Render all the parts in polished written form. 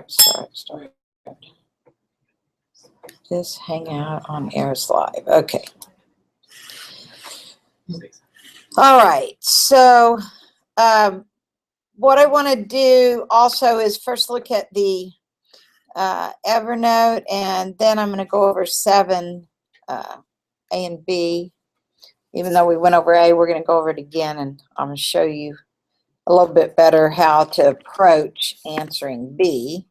Start. This hangout on Airs Live. Okay. All right. So what I want to do also is first look at the Evernote, and then I'm going to go over 7 A and B. Even though we went over A, we're going to go over it again, and I'm going to show you a little bit better how to approach answering B.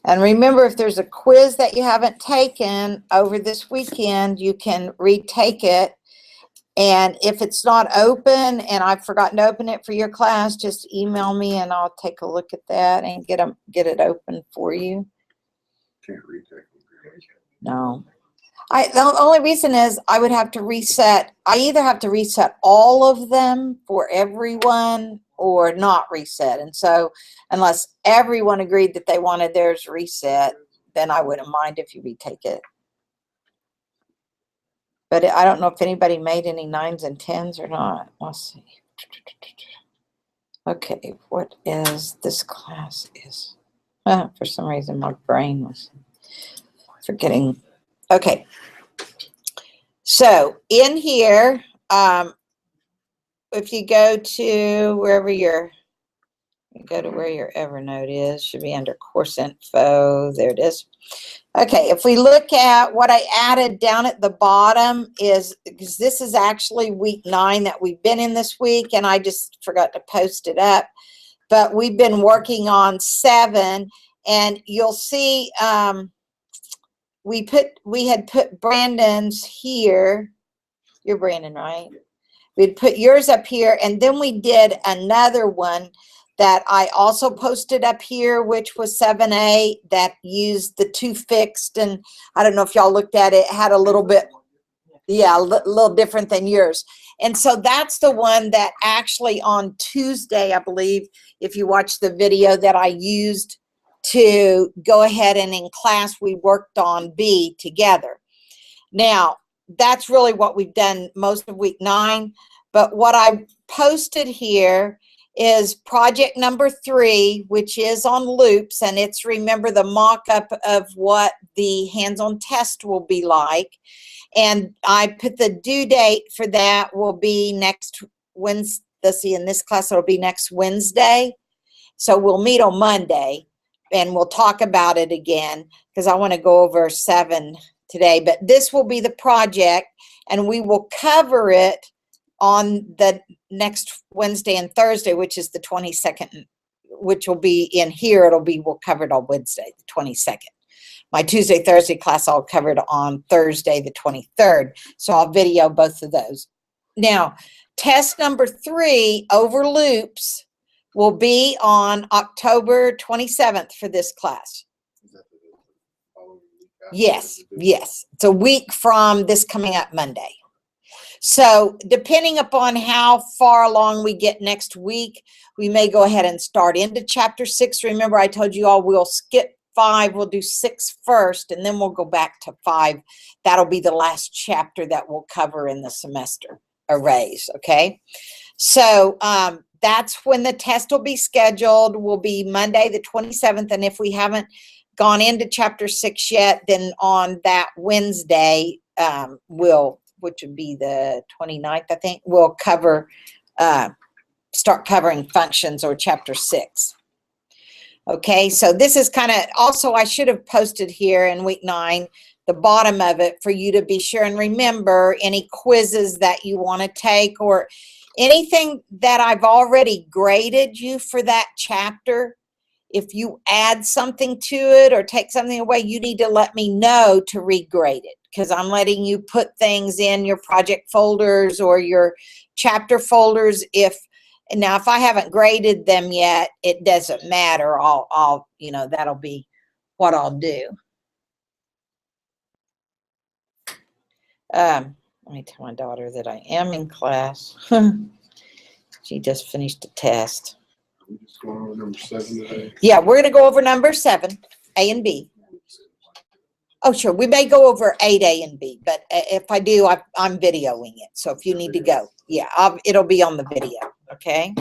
And remember, if there's a quiz that you haven't taken over this weekend, you can retake it. And if it's not open and I've forgotten to open it for your class, just email me and I'll take a look at that and get it open for you. Can't retake them. No. The only reason is I would have to reset. I either have to reset all of them for everyone or not reset. And so unless everyone agreed that they wanted theirs reset, then I wouldn't mind if you retake it. But I don't know if anybody made any 9s and 10s or not. Let's see. Okay, what is this class is? For some reason, my brain was forgetting. Okay. So in here, if you go to where your Evernote is, should be under course info. There it is. Okay, if we look at what I added down at the bottom is, because this is actually week 9 that we've been in this week, and I just forgot to post it up, but we've been working on 7, and you'll see we had put Brandon's here. You're Brandon, right? We'd put yours up here, and then we did another one that I also posted up here, which was 7A, that used the 2 fixed, and I don't know if y'all looked at it, had a little bit, yeah, a little different than yours. And so that's the one that actually on Tuesday, I believe, if you watch the video, that I used to go ahead and in class we worked on B together. Now, that's really what we've done most of week 9, but what I posted here is project number 3, which is on loops, and it's, remember, the mock-up of what the hands-on test will be like. And I put the due date for that will be next Wednesday. Let's see, in this class it'll be next Wednesday. So we'll meet on Monday and we'll talk about it again, because I want to go over 7 today. But this will be the project, and we will cover it on the next Wednesday and Thursday, which is the 22nd, which will be in here. We'll cover it on Wednesday, the 22nd. My Tuesday, Thursday class, I'll cover it on Thursday, the 23rd. So I'll video both of those. Now, test number 3 over loops will be on October 27th for this class. Is that the following week after? Yes, yes. It's a week from this coming up Monday. So depending upon how far along we get next week, we may go ahead and start into chapter 6. Remember, I told you all we'll skip 5, we'll do 6 first, and then we'll go back to 5. That'll be the last chapter that we'll cover in the semester, arrays, okay? So that's when the test will be scheduled, will be Monday the 27th, and if we haven't gone into chapter 6 yet, then on that Wednesday, which would be the 29th, I think, we'll cover, start covering functions or chapter 6. Okay, so this is kind of, also I should have posted here in week 9, the bottom of it for you to be sure and remember any quizzes that you want to take or anything that I've already graded you for that chapter. If you add something to it or take something away, you need to let me know to regrade it, because I'm letting you put things in your project folders or your chapter folders. If I haven't graded them yet, it doesn't matter. I'll that'll be what I'll do. Let me tell my daughter that I am in class. She just finished a test. We're just going over number 7 today. Yeah, we're going to go over number 7, A and B. Oh, sure. We may go over 8A and B, but if I do, I'm videoing it. So if you need to go, yeah, it'll be on the video. Okay.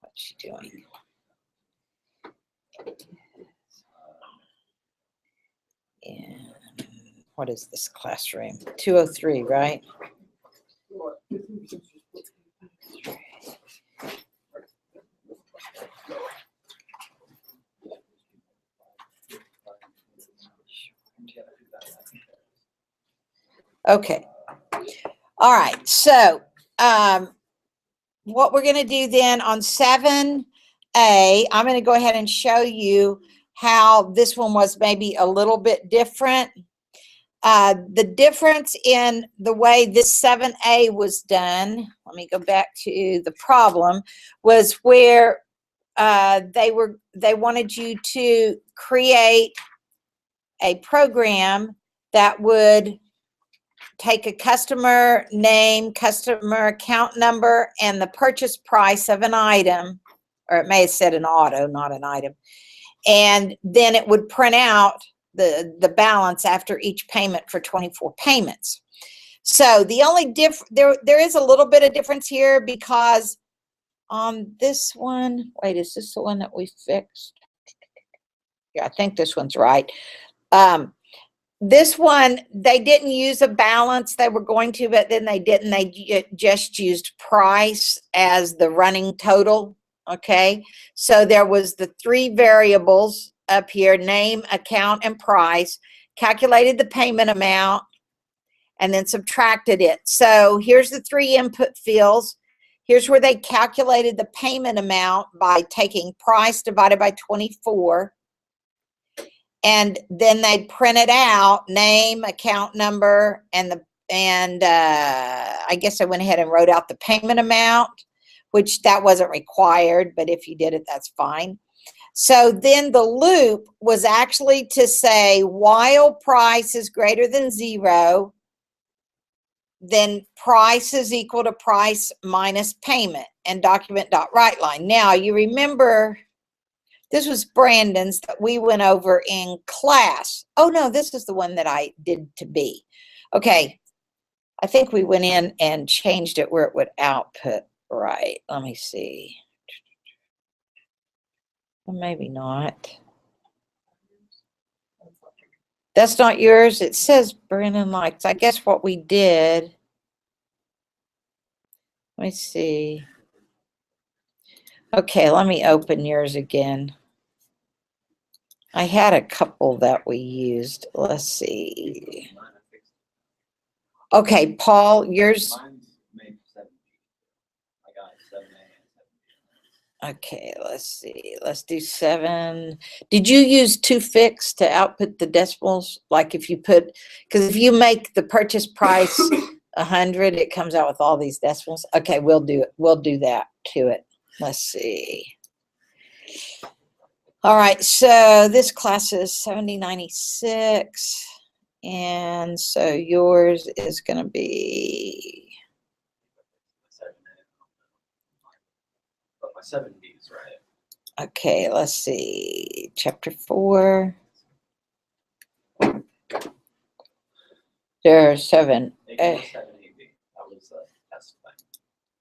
What's she doing? And what is this classroom? 203, right? Okay. All right. So what we're going to do then on 7A, I'm going to go ahead and show you how this one was maybe a little bit different. The difference in the way this 7A was done, let me go back to the problem, was where they wanted you to create a program that would take a customer name, customer account number, and the purchase price of an item, or it may have said an auto, not an item, and then it would print out the balance after each payment for 24 payments. So the only there is a little bit of difference here, because on this one, wait, is this the one that we fixed? Yeah, I think this one's right. This one, they didn't use a balance. They were going to, but then they didn't. They just used price as the running total. Okay, so there was the three variables up here: name, account, and price. Calculated the payment amount and then subtracted it. So here's the three input fields. Here's where they calculated the payment amount by taking price divided by 24. And then they printed out name, account number, and I guess I went ahead and wrote out the payment amount, which that wasn't required, but if you did it, that's fine. So then the loop was actually to say, while price is greater than 0, then price is equal to price minus payment, and document.writeLine. Now you remember, this was Brandon's that we went over in class. Oh, no, this is the one that I did to be. Okay, I think we went in and changed it where it would output. Right, let me see. Well, maybe not. That's not yours. It says Brandon likes. I guess what we did. Let me see. Okay, let me open yours again. I had a couple that we used. Let's see. Okay, Paul, yours. Okay, let's see. Let's do 7. Did you use 2fix to output the decimals? Like if you put, because if you make the purchase price 100, it comes out with all these decimals. Okay, we'll do it. We'll do that to it. Let's see. All right, so this class is 7096, and so yours is going to be 70s, right? Okay, let's see. Chapter 4. There are 7.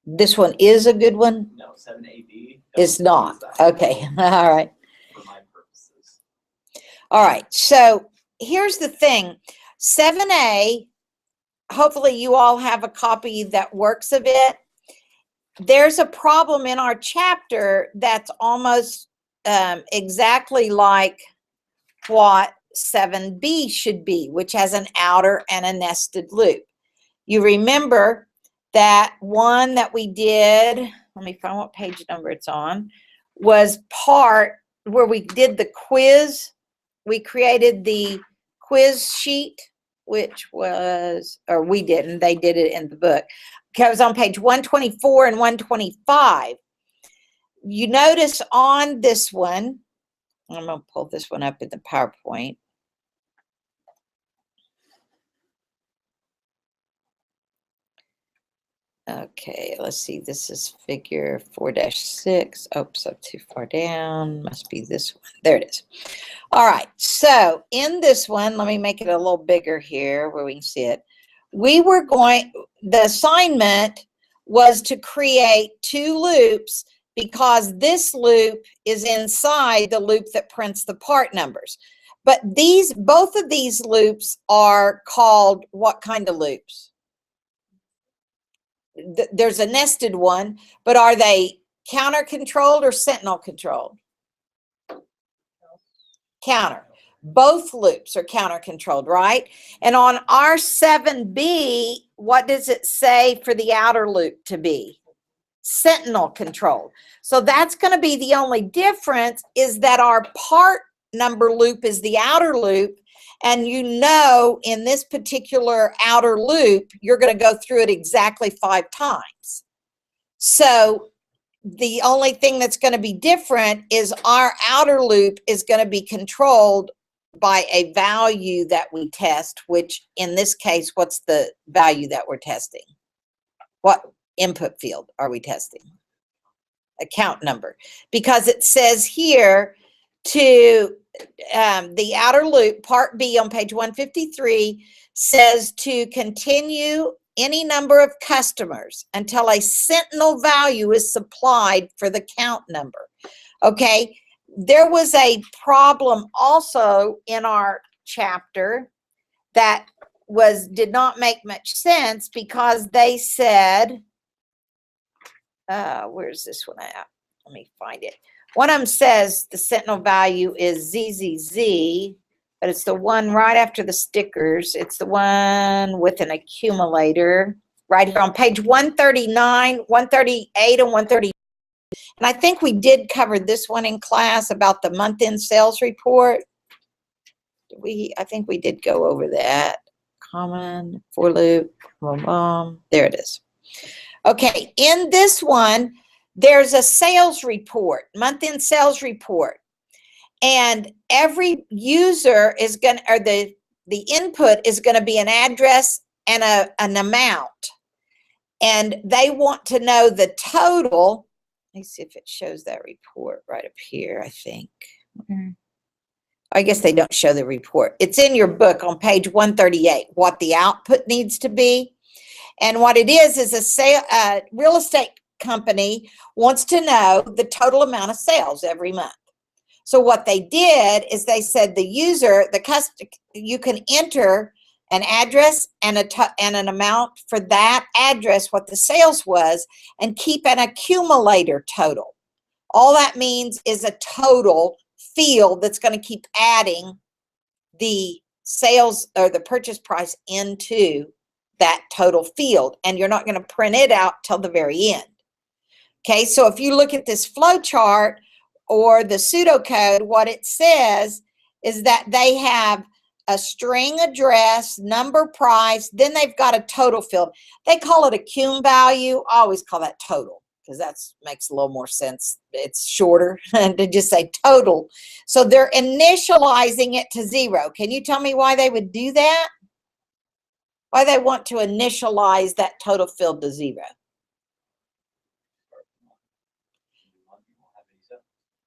This one is a good one? No, 7AB. It's not. Okay, all right. For my purposes. All right, so here's the thing. 7A, hopefully you all have a copy that works of it. There's a problem in our chapter that's almost exactly like what 7B should be, which has an outer and a nested loop. You remember that one that we did, let me find what page number it's on, was part where we did the quiz. We created the quiz sheet, which was, or we didn't, they did it in the book. Okay, it was on page 124 and 125. You notice on this one, I'm going to pull this one up in the PowerPoint. Okay, let's see. This is figure 4-6. Oops, up too far down. Must be this one. There it is. All right. So in this one, let me make it a little bigger here where we can see it. The assignment was to create two loops because this loop is inside the loop that prints the part numbers. But both of these loops are called what kind of loops? There's a nested one, but are they counter controlled or sentinel controlled? Counter. Both loops are counter controlled, right? And on R7B, what does it say for the outer loop to be? Sentinel controlled. So that's going to be the only difference, is that our part number loop is the outer loop. And you know, in this particular outer loop, you're going to go through it exactly 5 times. So the only thing that's going to be different is our outer loop is going to be controlled by a value that we test, which in this case, what's the value that we're testing? What input field are we testing? Account number. Because it says here to the outer loop, part B on page 153, says to continue any number of customers until a sentinel value is supplied for the count number. Okay, there was a problem also in our chapter that did not make much sense, because they said, where's this one at? Let me find it. One of them says the sentinel value is ZZZ, but it's the one right after the stickers. It's the one with an accumulator right here on page 139, 138, and 130. And I think we did cover this one in class about the month-end sales report. I think we did go over that. Common, for loop, there it is. Okay, in this one, there's a sales report, month-end sales report. And every user is going to, or the input is going to be an address and an amount. And they want to know the total. Let me see if it shows that report right up here, I think. I guess they don't show the report. It's in your book on page 138, what the output needs to be. And what it is a real estate company wants to know the total amount of sales every month. So what they did is they said the user, you can enter an address and an amount for that address, what the sales was, and keep an accumulator total. All that means is a total field that's going to keep adding the sales or the purchase price into that total field, and you're not going to print it out till the very end. Okay, so if you look at this flow chart or the pseudocode, what it says is that they have a string address, number, price, then they've got a total field. They call it a cum value. I always call that total because that makes a little more sense. It's shorter to just say total. So they're initializing it to 0. Can you tell me why they would do that? Why they want to initialize that total field to 0?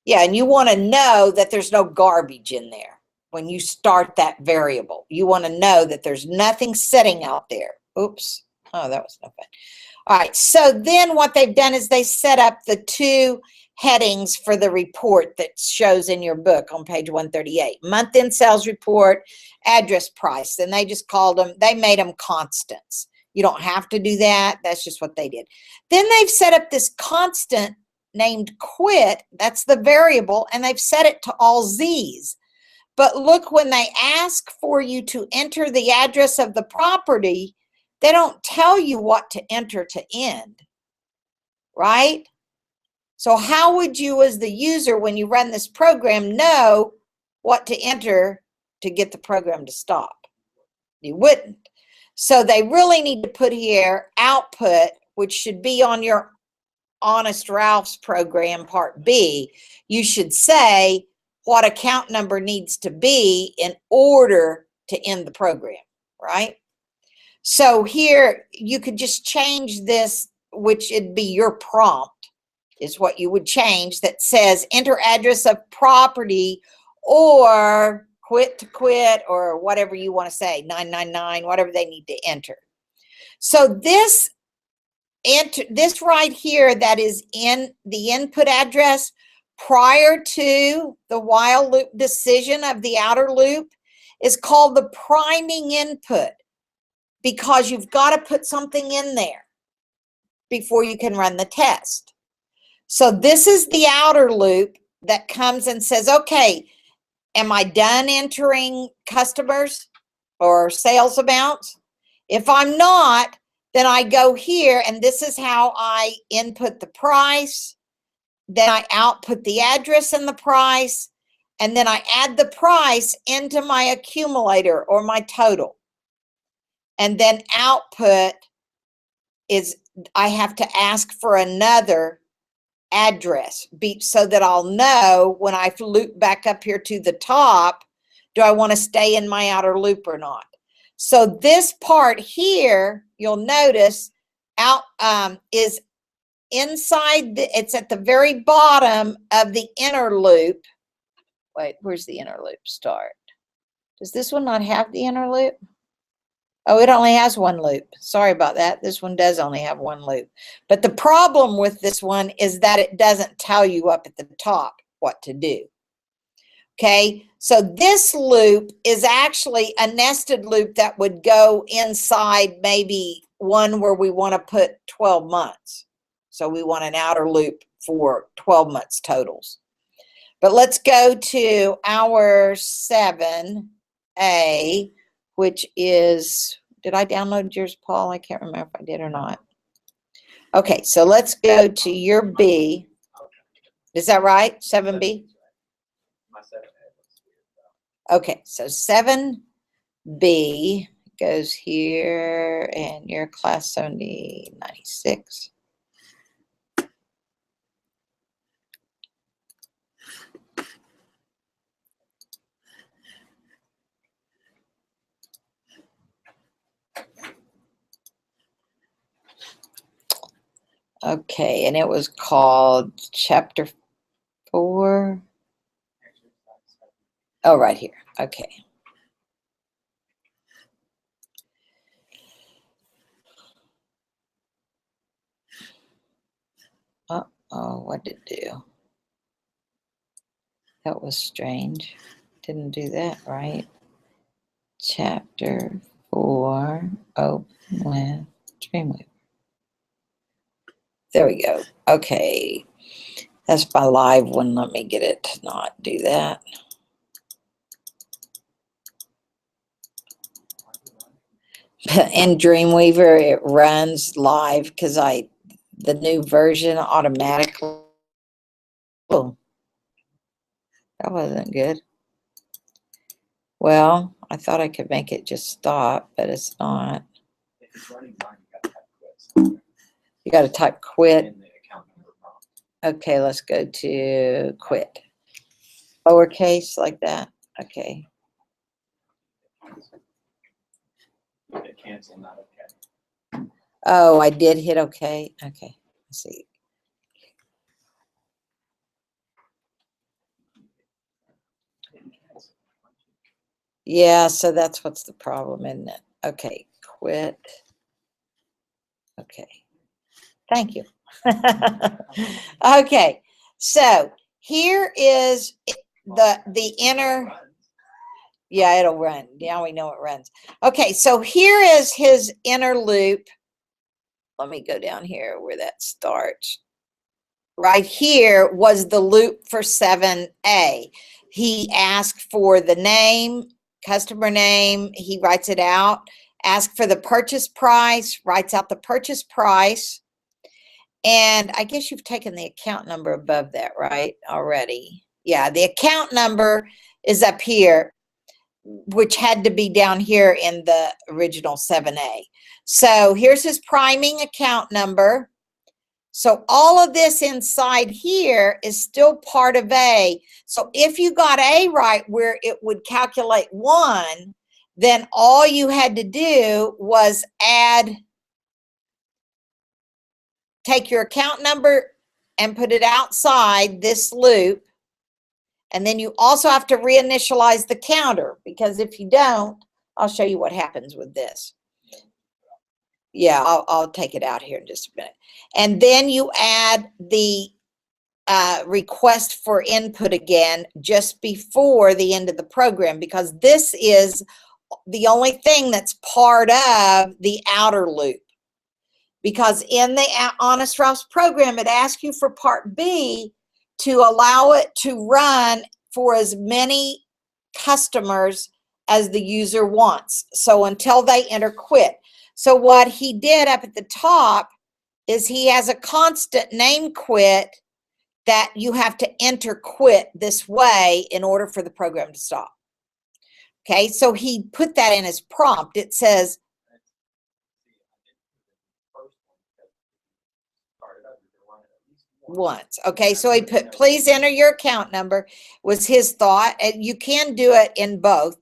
Yeah, and you want to know that there's no garbage in there when you start that variable. You want to know that there's nothing sitting out there. Oops. Oh, that was no fun. All right, so then what they've done is they set up the 2 headings for the report that shows in your book on page 138. Month-end sales report, address, price. And they just called them, they made them constants. You don't have to do that. That's just what they did. Then they've set up this constant named quit. That's the variable, and they've set it to all Z's. But look, when they ask for you to enter the address of the property, they don't tell you what to enter to end, right? So how would you as the user, when you run this program, know what to enter to get the program to stop? You wouldn't. So they really need to put here output, which should be on your Honest Ralph's program, part B. You should say what account number needs to be in order to end the program, right? So here you could just change this, which it'd be your prompt is what you would change, that says enter address of property or quit to quit or whatever you want to say, 999, whatever they need to enter. So this right here that is in the input address prior to the while loop decision of the outer loop is called the priming input, because you've got to put something in there before you can run the test. So this is the outer loop that comes and says, okay, am I done entering customers or sales amounts? If I'm not, then I go here, and this is how I input the price. Then I output the address and the price, and then I add the price into my accumulator or my total. And then output is I have to ask for another address so that I'll know when I loop back up here to the top, do I want to stay in my outer loop or not? So this part here, you'll notice is inside, it's at the very bottom of the inner loop. Wait, where's the inner loop start? Does this one not have the inner loop? Oh, it only has one loop. Sorry about that. This one does only have one loop. But the problem with this one is that it doesn't tell you up at the top what to do. Okay, so this loop is actually a nested loop that would go inside maybe one where we want to put 12 months. So we want an outer loop for 12 months totals. But let's go to our 7A, which is, did I download yours, Paul? I can't remember if I did or not. Okay, so let's go to your B. Is that right? 7B? My 7A looks weird though. Okay, so 7B goes here, and your class 7096. Okay, and it was called Chapter 4. Oh, right here. Okay. Uh-oh, what did it do? That was strange. Didn't do that right. Chapter 4, open with Dreamweaver. There we go. Okay. That's my live one. Let me get it to not do that. In Dreamweaver, it runs live because the new version automatically. Oh, that wasn't good. Well, I thought I could make it just stop, but it's not. If it's running fine, you gotta type quit. You got to type quit. In the account number prompt. Okay, let's go to quit. Lowercase like that. Okay. Hit cancel, not okay. Oh, I did hit okay. Okay, let's see. Yeah, so that's what's the problem, isn't it? Okay, quit. Okay, thank you. Okay, so here is the inner. Yeah, it'll run. Now we know it runs. Okay, so here is his inner loop. Let me go down here where that starts. Right here was the loop for 7A. He asked for the name, customer name, he writes it out. Ask for the purchase price, writes out the purchase price. And I guess you've taken the account number above that, right, already? Yeah, the account number is up here, which had to be down here in the original 7A. So here's his priming account number. So all of this inside here is still part of A. So if you got A right where it would calculate 1, then all you had to do was take your account number and put it outside this loop. And then you also have to reinitialize the counter, because if you don't, I'll show you what happens with this. Yeah, I'll take it out here in just a minute. And then you add the request for input again just before the end of the program, because this is the only thing that's part of the outer loop. Because in the Honest Routes program, it asks you for Part B to allow it to run for as many customers as the user wants. So until they enter quit. So what he did up at the top is he has a constant name quit that you have to enter quit this way in order for the program to stop. Okay, so he put that in his prompt. It says, once. Okay, so he put, please enter your account number, was his thought. And you can do it in both,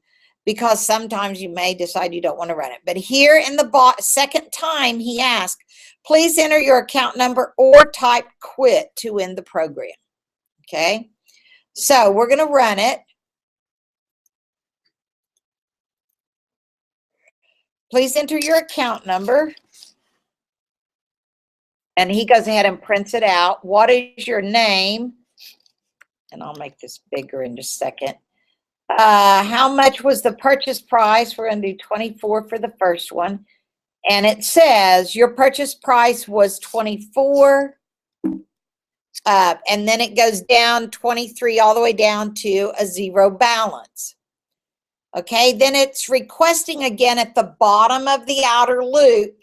because sometimes you may decide you don't want to run it. But here in the second time, he asked, please enter your account number or type quit to end the program. Okay, so we're going to run it. Please enter your account number. And he goes ahead and prints it out. What is your name? And I'll make this bigger in just a second. How much was the purchase price? We're going to do 24 for the first one. And it says your purchase price was 24. And then it goes down 23 all the way down to a zero balance. Okay, then it's requesting again at the bottom of the outer loop,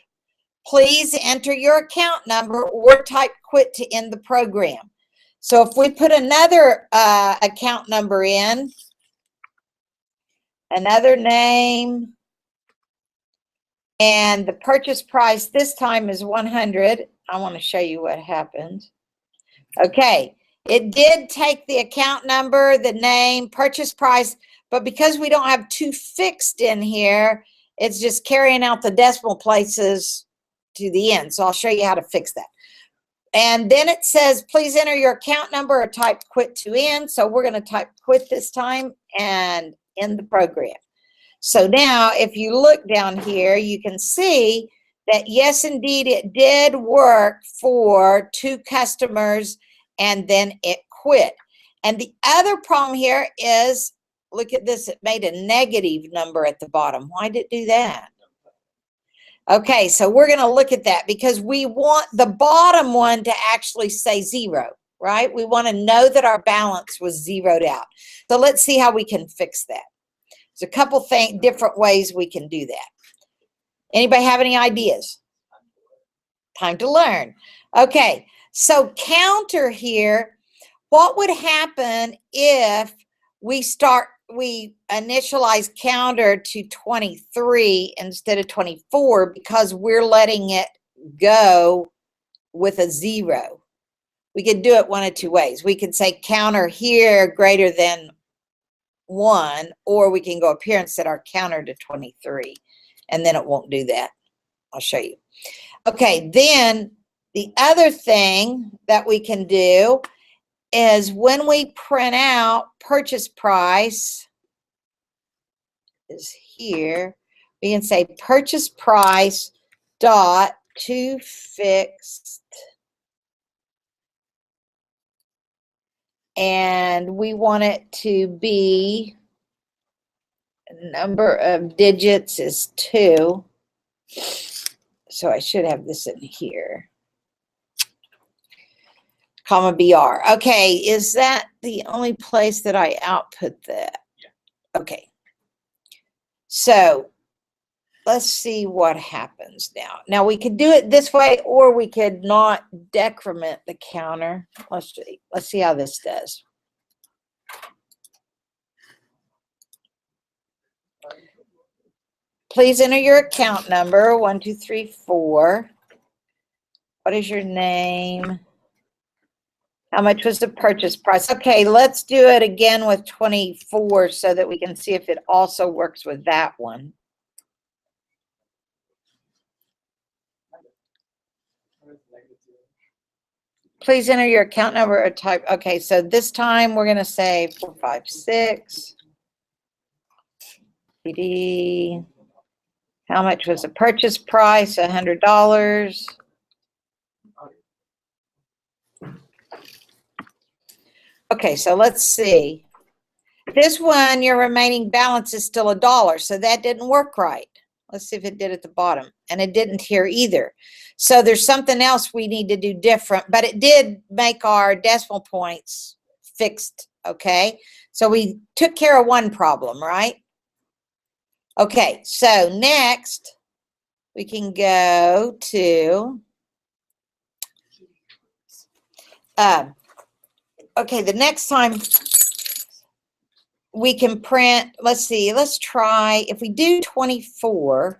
please enter your account number or type quit to end the program. So if we put another account number in, another name, and the purchase price this time is 100. I want to show you what happens. Okay, it did take the account number, the name, purchase price, but because we don't have two fixed in here, it's just carrying out the decimal places to the end. So I'll show you how to fix that. And then it says, please enter your account number or type quit to end. So we're going to type quit this time and end the program. So now if you look down here, you can see that yes, indeed, it did work for 2 customers and then it quit. And the other problem here is, look at this, it made a negative number at the bottom. Why did it do that? Okay, so we're going to look at that because we want the bottom one to actually say 0, right? We want to know that our balance was zeroed out. So let's see how we can fix that. There's a couple different ways we can do that. Anybody have any ideas? Time to learn. Okay, so counter here, what would happen if we initialize counter to 23 instead of 24 because we're letting it go with a 0? We could do it one of 2 ways. We could say counter here greater than 1, or we can go up here and set our counter to 23, and then it won't do that. I'll show you. Okay, then the other thing that we can do is when we print out purchase price is here, we can say purchase price dot to fixed, and we want it to be, number of digits is 2. So I should have this in here. Comma BR. Okay, is that the only place that I output that? Yeah. Okay. So let's see what happens now. Now we could do it this way, or we could not decrement the counter. Let's see how this does. Please enter your account number, 1, 2, 3, 4. What is your name? How much was the purchase price? Okay, let's do it again with 24 so that we can see if it also works with that one. Please enter your account number or type. Okay, so this time we're going to say 456. PD. How much was the purchase price? $100. Okay, so let's see. This one, your remaining balance is still $1, so that didn't work right. Let's see if it did at the bottom, and it didn't here either. So there's something else we need to do different, but it did make our decimal points fixed, okay? So we took care of one problem, right? Okay, so next we can go to, okay, the next time we can print, let's see, let's try, if we do 24,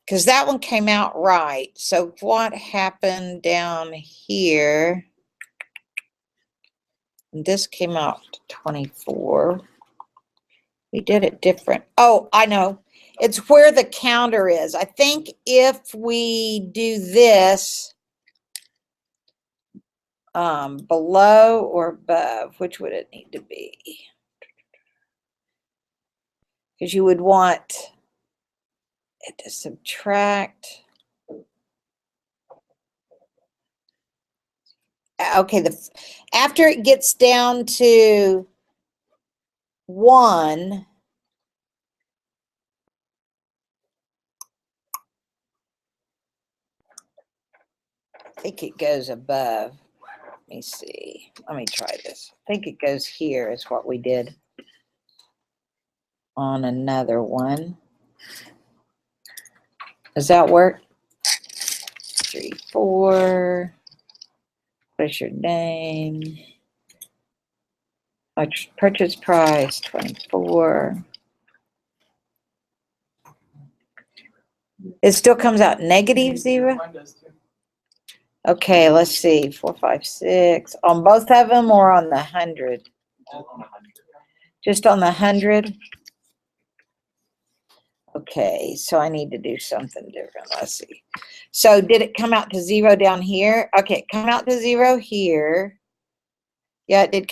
because that one came out right. So what happened down here? This came out 24. We did it different. Oh, I know. It's where the counter is. I think if we do this below or above, which would it need to be? Because you would want it to subtract. Okay, after it gets down to 1, I think it goes above. Let me see. Let me try this. I think it goes here is what we did on another one. Does that work? 3, 4. What's your name? Purchase price 24. It still comes out -0. Mine does too. Okay, let's see. 4, 5, 6 on both of them or on the 100? Just on 100. Just on the 100. Okay, so I need to do something different. Let's see. So did it come out to 0 down here? Okay, it come out to 0 here. Yeah, it did.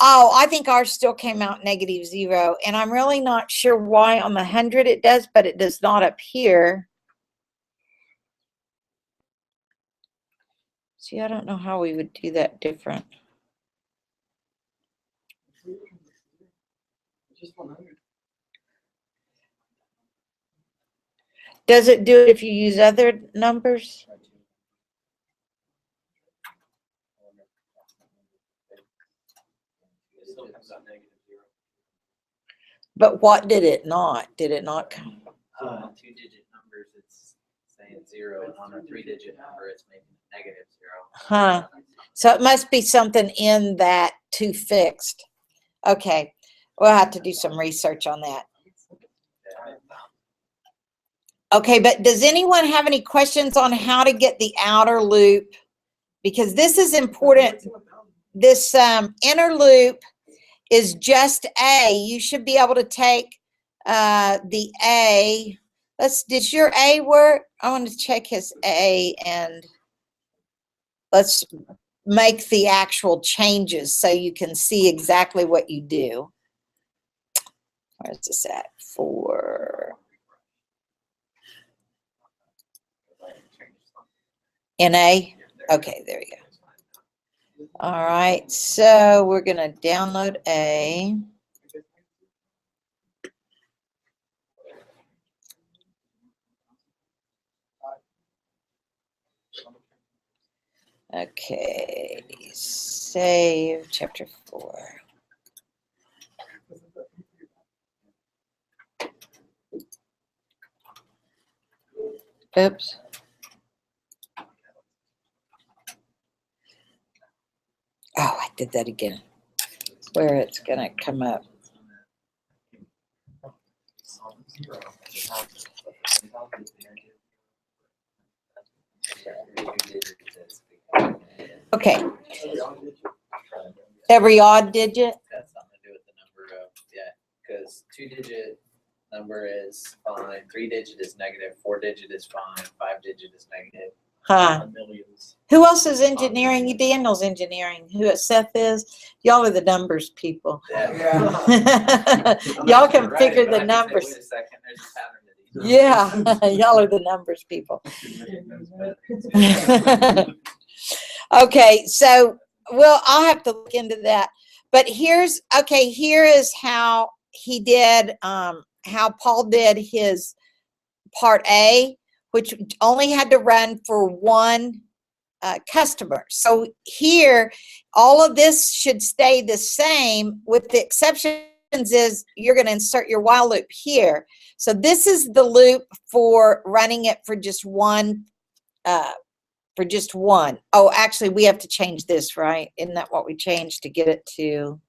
Oh, I think ours still came out -0, and I'm really not sure why on the 100 it does, but it does not up here. See, I don't know how we would do that different. Just 100. Does it do it if you use other numbers? It still comes out -0. But what did it not? Did it not come? On 2-digit numbers, it's saying 0, and on a 3-digit number, it's making it -0. Huh. So it must be something in that to fixed. Okay. We'll have to do some research on that. Okay, but does anyone have any questions on how to get the outer loop? Because this is important. This inner loop is just A. You should be able to take the A. Did your A work? I want to check his A, and let's make the actual changes so you can see exactly what you do. Where's this at? 4. NA? Okay, there we go. All right, so we're going to download A. Okay, save chapter 4. Oops. Oh, I did that again. Where it's going to come up. Okay, every odd digit? That's something to do with the number of, yeah, because 2-digit number is fine, 3-digit is negative, 4-digit is fine, 5-digit is negative. Huh. Millions. Who else is engineering? Daniel's engineering. Who Seth is? Y'all are the numbers people. Yeah. Y'all can Right, figure but the I can say, numbers. Wait a second, there's a pattern to these. Yeah, y'all are the numbers people. Okay, so I'll have to look into that. But here is how he did, how Paul did his part A, which only had to run for one customer. So here, all of this should stay the same, with the exceptions is you're going to insert your while loop here. So this is the loop for running it for just one. Oh, actually, we have to change this, right? Isn't that what we changed to get it to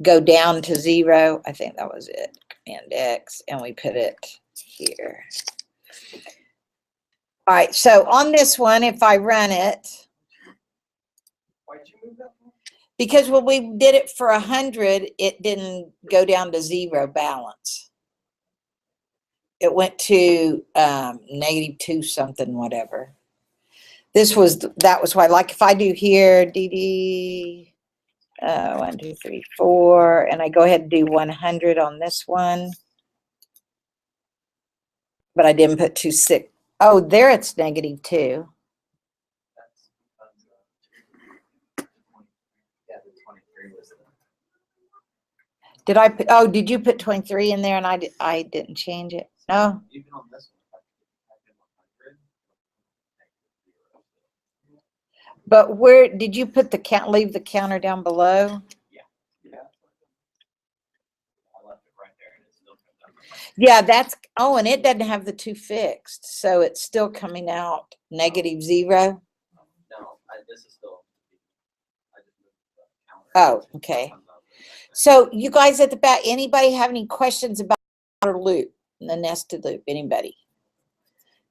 go down to 0? I think that was it. Command X, and we put it here. All right, so on this one, if I run it, Why'd you move that? because when we did it for 100, it didn't go down to 0 balance. It went to -2 something, whatever. That was why, like if I do here, DD 1, 2, 3, 4, and I go ahead and do 100 on this one, but I didn't put 26. Oh, there it's -2. That's, yeah, the 23 was the. Did I put, oh, did you put 23 in there and I didn't change it? No. Even on this one, if I type in 100, But where did you put the count? Leave the counter down below? yeah. I left it right there and it's still comes up. Yeah, that's, oh, and it doesn't have the 2 fixed. So it's still coming out -0. No, this is still. I just moved the counter. Oh, okay. So you guys at the back, anybody have any questions about the outer loop, the nested loop? Anybody?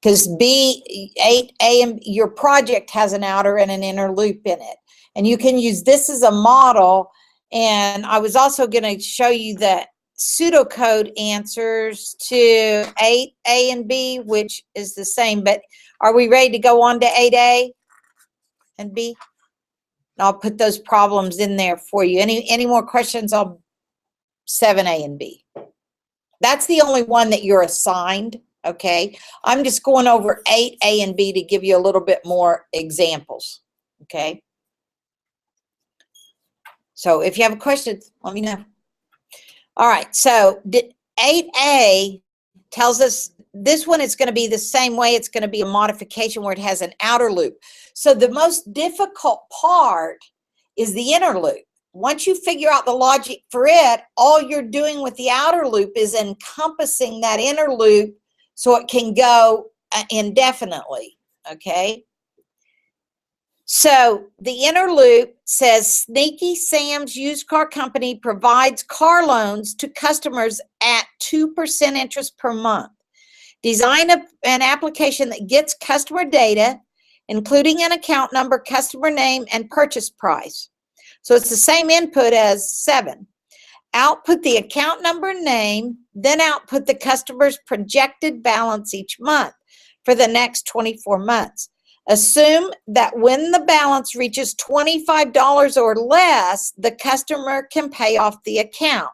Because B8A and your project has an outer and an inner loop in it. And you can use this as a model. And I was also going to show you that pseudocode answers to 8A and B, which is the same. But are we ready to go on to 8A and B? And I'll put those problems in there for you. Any more questions on 7A and B? That's the only one that you're assigned, okay? I'm just going over 8A and B to give you a little bit more examples, okay? So if you have a question, let me know. All right, so 8A tells us this one is going to be the same way. It's going to be a modification where it has an outer loop. So the most difficult part is the inner loop. Once you figure out the logic for it, all you're doing with the outer loop is encompassing that inner loop so it can go indefinitely, okay? So the inner loop says Sneaky Sam's Used Car Company provides car loans to customers at 2% interest per month. Design an application that gets customer data, including an account number, customer name, and purchase price. So it's the same input as 7. Output the account number and name, then output the customer's projected balance each month for the next 24 months. Assume that when the balance reaches $25 or less, the customer can pay off the account.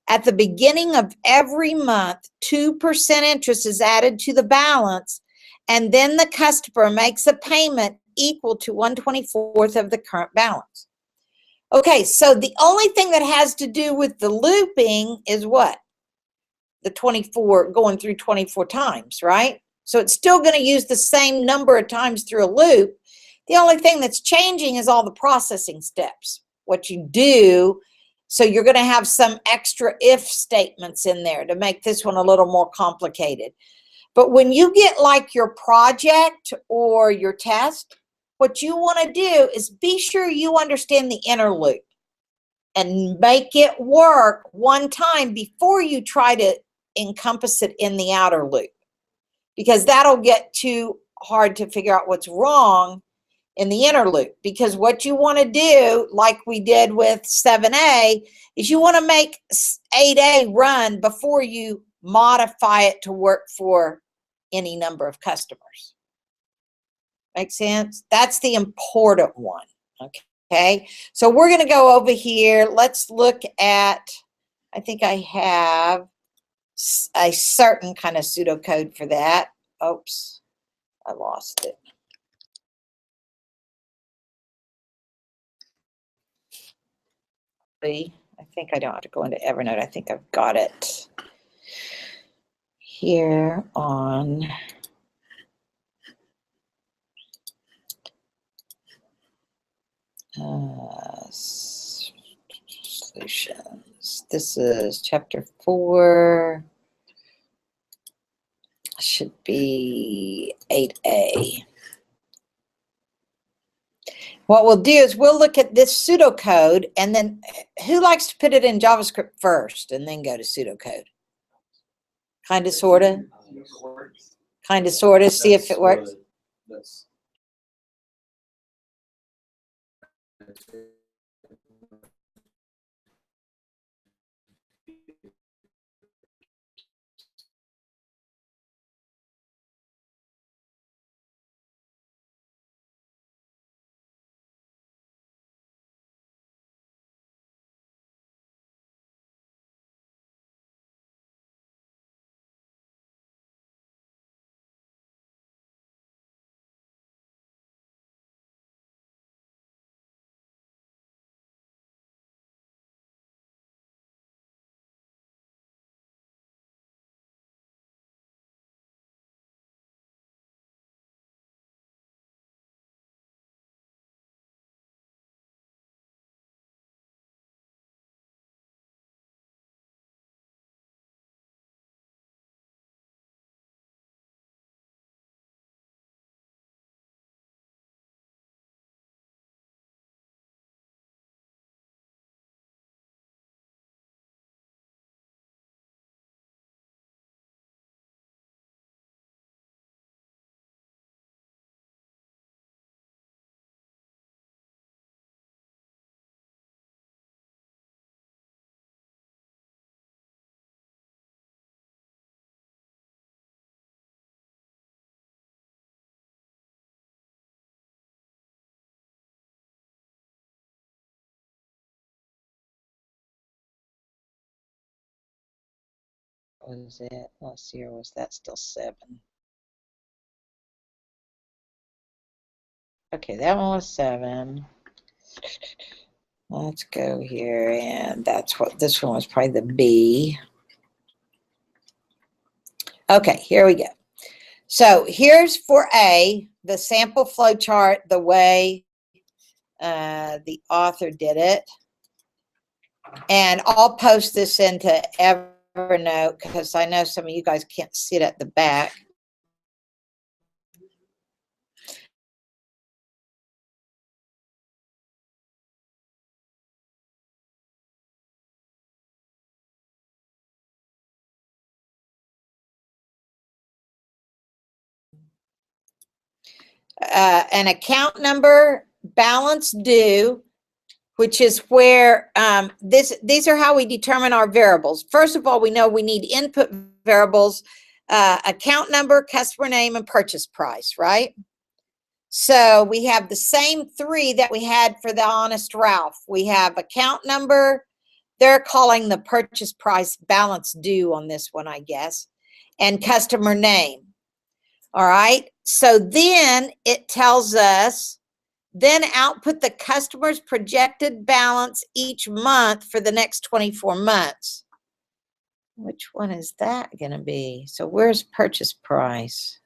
At the beginning of every month, 2% interest is added to the balance, and then the customer makes a payment equal to 1/24 of the current balance. Okay, so the only thing that has to do with the looping is what? The 24, going through 24 times, right? So it's still going to use the same number of times through a loop. The only thing that's changing is all the processing steps, what you do. So you're going to have some extra if statements in there to make this one a little more complicated. But when you get like your project or your test, what you want to do is be sure you understand the inner loop and make it work one time before you try to encompass it in the outer loop, because that'll get too hard to figure out what's wrong in the inner loop, because what you want to do, like we did with 7A, is you want to make 8A run before you modify it to work for any number of customers. Make sense? That's the important one. Okay, so we're going to go over here. Let's look at, I think I have a certain kind of pseudocode for that. Oops, I lost it. I think I don't have to go into Evernote. I think I've got it here on solutions. This is chapter 4. Should be 8A. What we'll do is we'll look at this pseudocode, and then who likes to put it in JavaScript first and then go to pseudocode? Kind of, sort of? Kind of, sort of, see if it works? What is it? Last year, was that still 7? Okay, that one was 7. Let's go here, and that's what this one was, probably the B. Okay, here we go. So here's for A, the sample flow chart, the way the author did it. And I'll post this into Evernote because I know some of you guys can't see it at the back. An account number, balance due, which is where these are how we determine our variables. First of all, we know we need input variables, account number, customer name, and purchase price, right? So we have the same 3 that we had for the Honest Ralph. We have account number, they're calling the purchase price balance due on this one, I guess, and customer name. All right, so then it tells us, then output the customer's projected balance each month for the next 24 months. Which one is that going to be? So where's purchase price?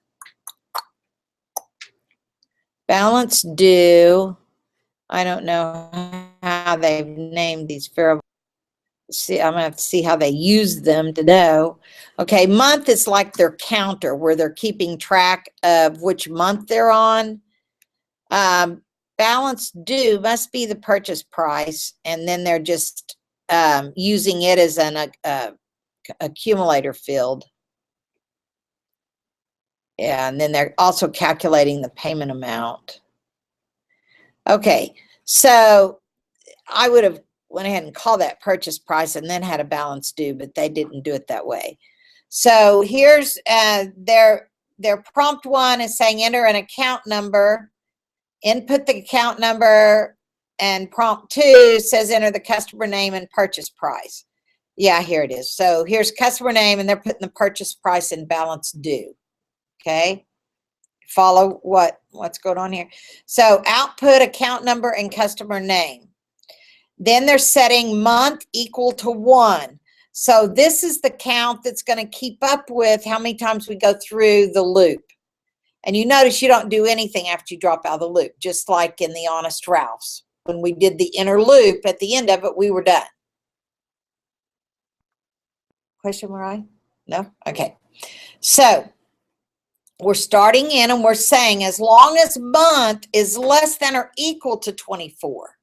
Balance due. I don't know how they've named these variables. See, I'm going to have to see how they use them to know. Okay, month is like their counter where they're keeping track of which month they're on. Balance due must be the purchase price, and then they're just using it as an accumulator field. Yeah, and then they're also calculating the payment amount. Okay, so I would have went ahead and called that purchase price and then had a balance due, but they didn't do it that way. So here's their prompt one is saying enter an account number, input the account number, and prompt two says enter the customer name and purchase price. Yeah, here it is. So here's customer name and they're putting the purchase price and balance due. Okay. Follow what's going on here. So output account number and customer name. Then they're setting month equal to 1. So this is the count that's going to keep up with how many times we go through the loop. And you notice you don't do anything after you drop out of the loop, just like in the Honest Ralph's. When we did the inner loop, at the end of it, we were done. Question, Mariah? No? Okay. So we're starting in and we're saying as long as month is less than or equal to 24.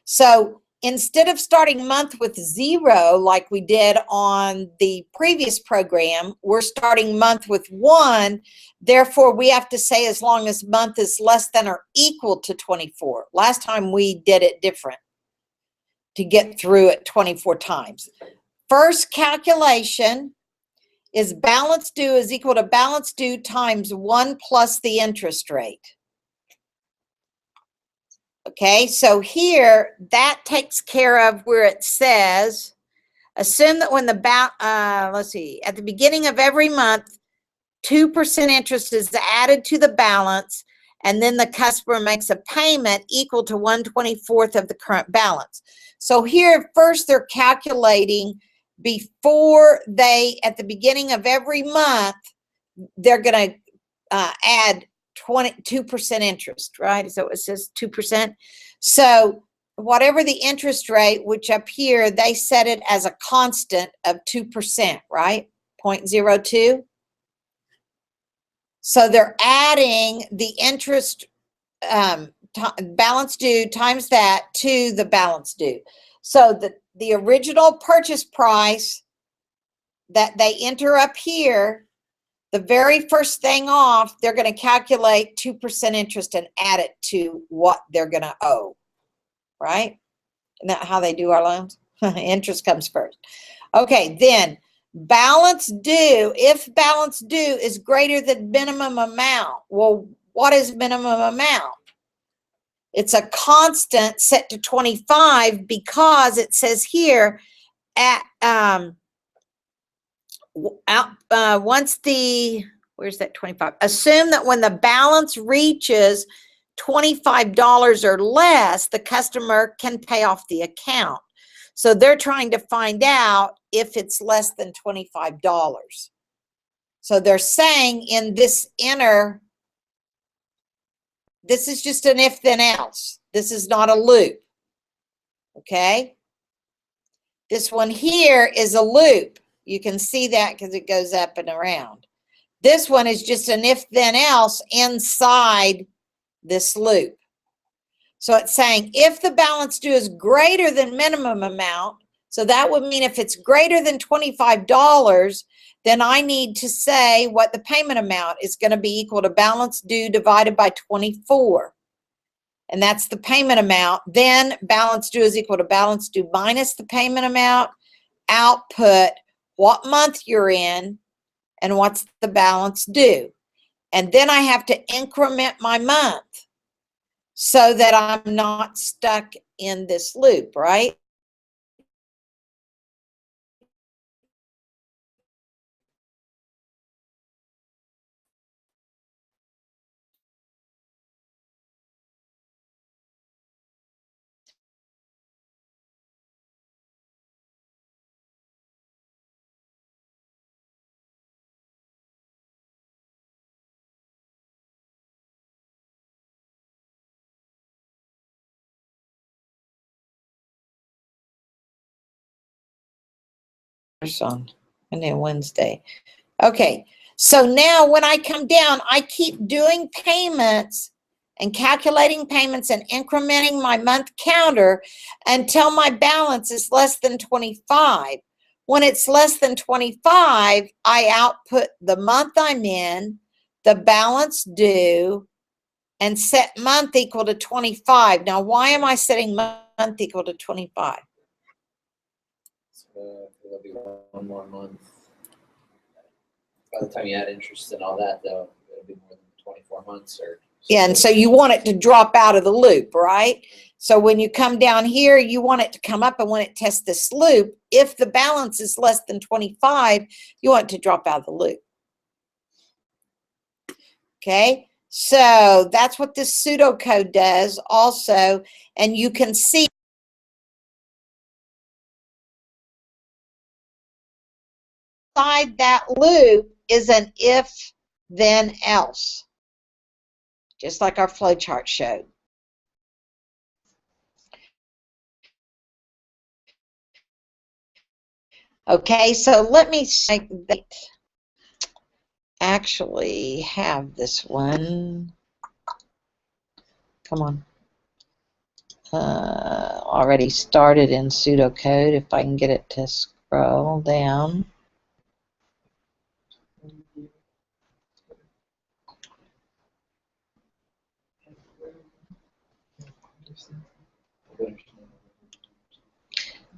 So instead of starting month with 0 like we did on the previous program, we're starting month with 1. Therefore, we have to say as long as month is less than or equal to 24. Last time we did it different to get through it 24 times. First calculation is balance due is equal to balance due times 1 plus the interest rate. Okay, so here that takes care of where it says, assume that when let's see, at the beginning of every month, 2% interest is added to the balance, and then the customer makes a payment equal to 1/24 of the current balance. So here, first they're calculating before they, at the beginning of every month, they're going to add 2% interest, right? So it says 2%. So whatever the interest rate, which up here, they set it as a constant of 2%, right? 0.02. So they're adding the interest balance due times that to the balance due. So the original purchase price that they enter up here, the very first thing off, they're going to calculate 2% interest and add it to what they're going to owe, right? Isn't that how they do our loans? Interest comes first. Okay, then balance due, if balance due is greater than minimum amount. Well, what is minimum amount? It's a constant set to 25 because it says here at once the, where's that 25? Assume that when the balance reaches $25 or less, the customer can pay off the account. So they're trying to find out if it's less than $25. So they're saying in this inner, this is just an if then else. This is not a loop. Okay? This one here is a loop. You can see that because it goes up and around. This one is just an if then else inside this loop. So it's saying if the balance due is greater than minimum amount, so that would mean if it's greater than $25, then I need to say what the payment amount is going to be equal to balance due divided by 24. And that's the payment amount. Then balance due is equal to balance due minus the payment amount. Output what month you're in and what's the balance due. And then I have to increment my month so that I'm not stuck in this loop, right? On Wednesday. Okay, so now when I come down, I keep doing payments and calculating payments and incrementing my month counter until my balance is less than 25. When it's less than 25, I output the month I'm in, the balance due, and set month equal to 25. Now, why am I setting month equal to 25? So it'll be one more month. By the time you add interest and all that, though, it'll be more than 24 months or. Yeah, and so you want it to drop out of the loop, right? So when you come down here, you want it to come up, and when it tests this loop, if the balance is less than 25, you want it to drop out of the loop. Okay, so that's what this pseudocode does also, and you can see inside that loop is an if, then, else, just like our flow chart showed. Okay, so let me say that actually have this one. Come on. Already started in pseudocode. If I can get it to scroll down.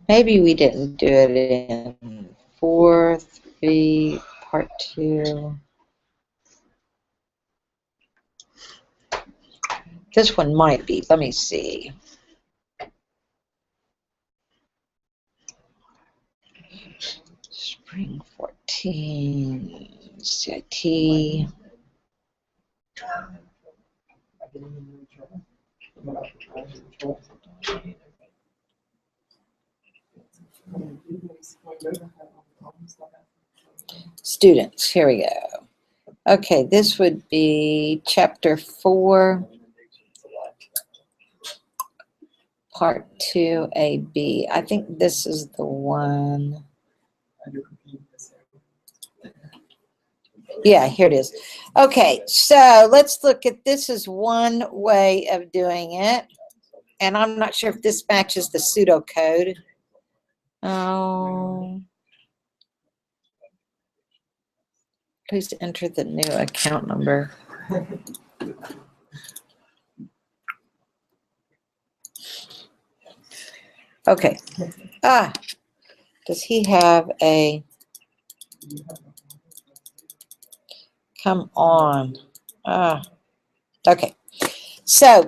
Maybe we didn't do it in 4.3 part 2. This one might be. Let me see. Spring 14, CIT. Students, here we go. Okay, this would be chapter 4, part 2, AB. I think this is the one. Yeah, here it is. Okay, so let's look at this as one way of doing it. And I'm not sure if this matches the pseudocode. Oh. Please enter the new account number. Okay. Does he have a, come on. Okay. So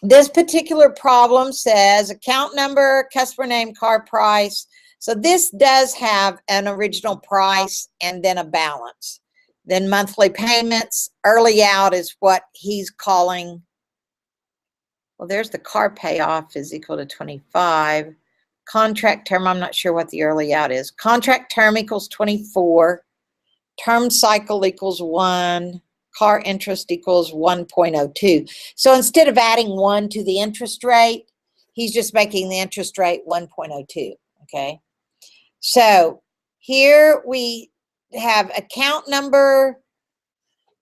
this particular problem says account number, customer name, car price. So this does have an original price and then a balance. Then monthly payments, early out is what he's calling. Well, there's the car payoff is equal to 25. Contract term, I'm not sure what the early out is. Contract term equals 24. Term cycle equals 1. Car interest equals 1.02. So instead of adding 1 to the interest rate, he's just making the interest rate 1.02, okay? So here we have account number,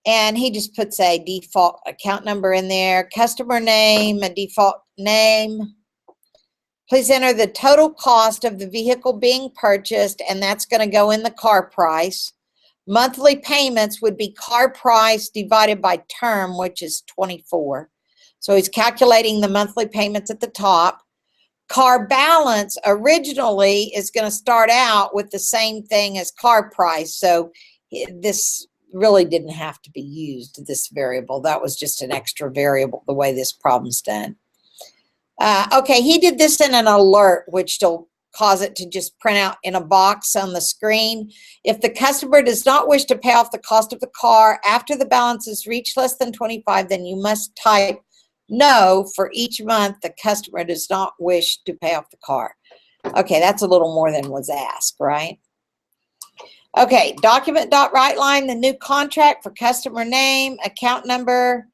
and he just puts a default account number in there. Customer name, a default name. Please enter the total cost of the vehicle being purchased, and that's going to go in the car price. Monthly payments would be car price divided by term, which is 24. So he's calculating the monthly payments at the top. Car balance originally is going to start out with the same thing as car price. So this really didn't have to be used, this variable. That was just an extra variable, the way this problem's done. Okay, he did this in an alert, which will cause it to just print out in a box on the screen. If the customer does not wish to pay off the cost of the car after the balance is reached less than 25, then you must type no for each month the customer does not wish to pay off the car. Okay, that's a little more than was asked, right? Okay, document.writeline, the new contract for customer name, account number.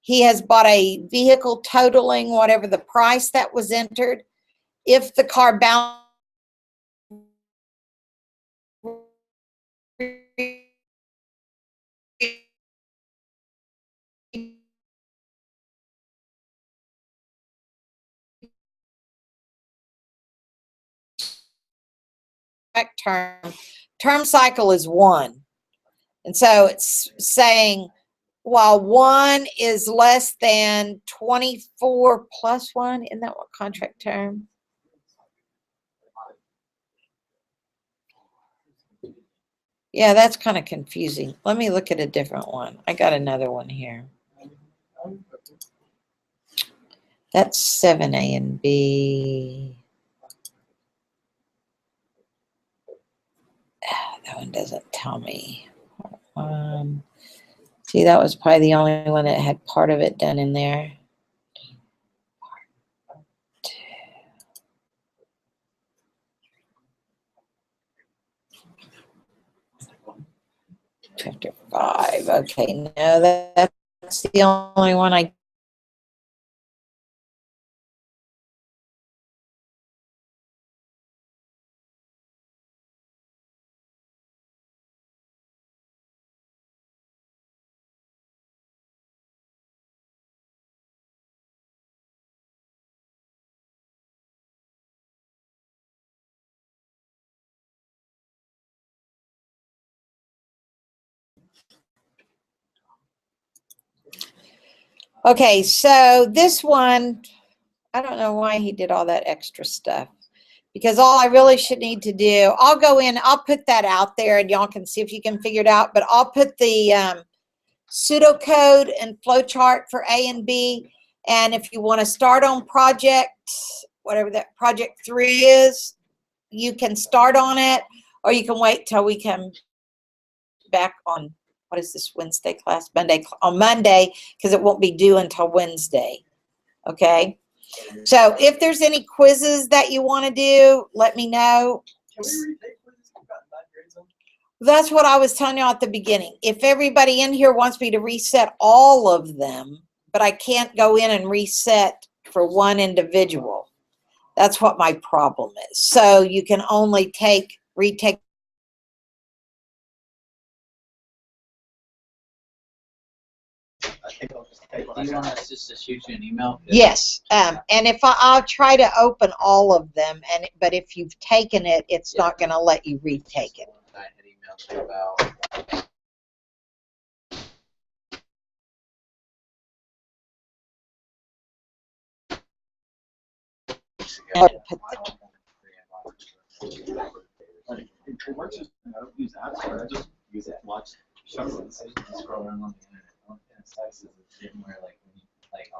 He has bought a vehicle totaling whatever the price that was entered. If the car balance term cycle is 1. And so it's saying while 1 is less than 24 plus 1. Isn't that what contract term? Yeah, that's kind of confusing. Let me look at a different one. I got another one here. That's 7A and B. That one doesn't tell me. See, that was probably the only one that had part of it done in there. Chapter 5. Okay, no, that's the only one I. Okay, so this one, I don't know why he did all that extra stuff. Because all I really should need to do, I'll go in, I'll put that out there and y'all can see if you can figure it out. But I'll put the pseudocode and flowchart for A and B. And if you want to start on project, whatever that project 3 is, you can start on it, or you can wait till we come back on, what is this, Wednesday class? On Monday, because it won't be due until Wednesday. Okay? So if there's any quizzes that you want to do, let me know. Can we retake quizzes? We've gotten bad grades on. That's what I was telling you at the beginning. If everybody in here wants me to reset all of them, but I can't go in and reset for one individual. That's what my problem is. So you can only retake. Do you want us just to shoot you an email? Yes. And if I'll try to open all of them, but if you've taken it, it's not going to let you retake it. I had emailed you about. It works just use apps, or just use it, watch, Scroll around on the internet. It's where like